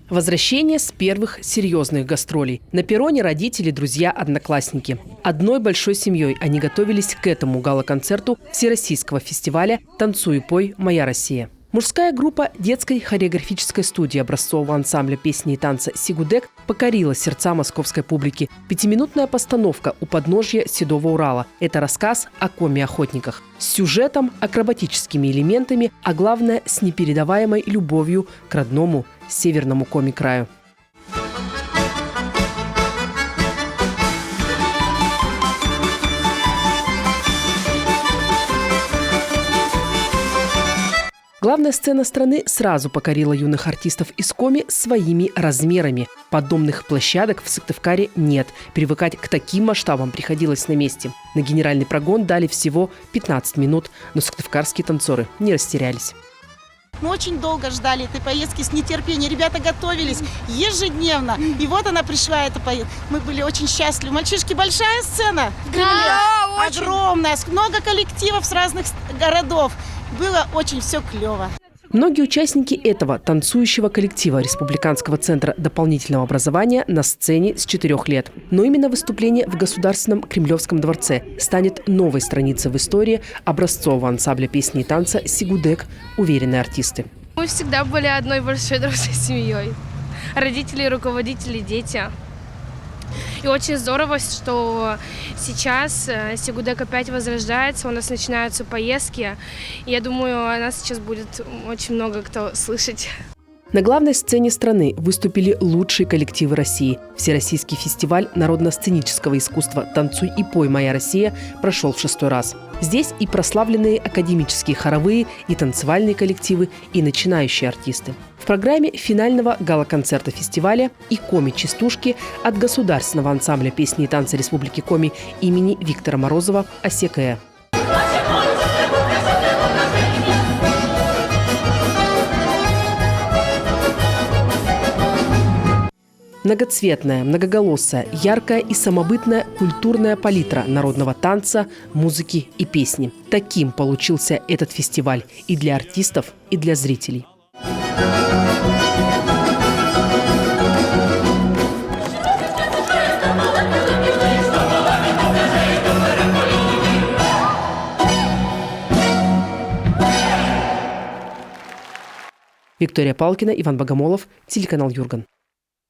Возвращение с первых серьезных гастролей. На перроне родители, друзья, одноклассники. Одной большой семьей они готовились к этому гала-концерту Всероссийского фестиваля «Танцуй и пой. Моя Россия». Мужская группа детской хореографической студии образцового ансамбля песни и танца «Сигудек» покорила сердца московской публики. Пятиминутная постановка у подножья Седого Урала. Это рассказ о коми-охотниках. С сюжетом, акробатическими элементами, а главное, с непередаваемой любовью к родному северному коми-краю. Главная сцена страны сразу покорила юных артистов из Коми своими размерами. Подобных площадок в Сыктывкаре нет. Привыкать к таким масштабам приходилось на месте. На генеральный прогон дали всего 15 минут, но сыктывкарские танцоры не растерялись. Мы очень долго ждали этой поездки с нетерпением. Ребята готовились ежедневно. И вот она пришла, эта поездка. Мы были очень счастливы. Мальчишки, большая сцена в Кремле. Да, огромная. Много коллективов с разных городов. Было очень все клево. Многие участники этого танцующего коллектива Республиканского центра дополнительного образования на сцене с 4 лет. Но именно выступление в Государственном Кремлевском дворце станет новой страницей в истории образцового ансамбля песни и танца «Сигудек», уверены артисты. Мы всегда были одной большой дружной семьей. Родители, руководители, дети. И очень здорово, что сейчас Сигудек опять возрождается, у нас начинаются поездки. И я думаю, о нас сейчас будет очень много кто слышать. На главной сцене страны выступили лучшие коллективы России. Всероссийский фестиваль народно-сценического искусства «Танцуй и пой. Моя Россия» прошел в 6-й раз. Здесь и прославленные академические хоровые, и танцевальные коллективы, и начинающие артисты. В программе финального гала-концерта фестиваля и коми-частушки от Государственного ансамбля песни и танца Республики Коми имени Виктора Морозова «Осекая». Многоцветная, многоголосая, яркая и самобытная культурная палитра народного танца, музыки и песни. Таким получился этот фестиваль и для артистов, и для зрителей. Виктория Палкина, Иван Богомолов, телеканал Юрган.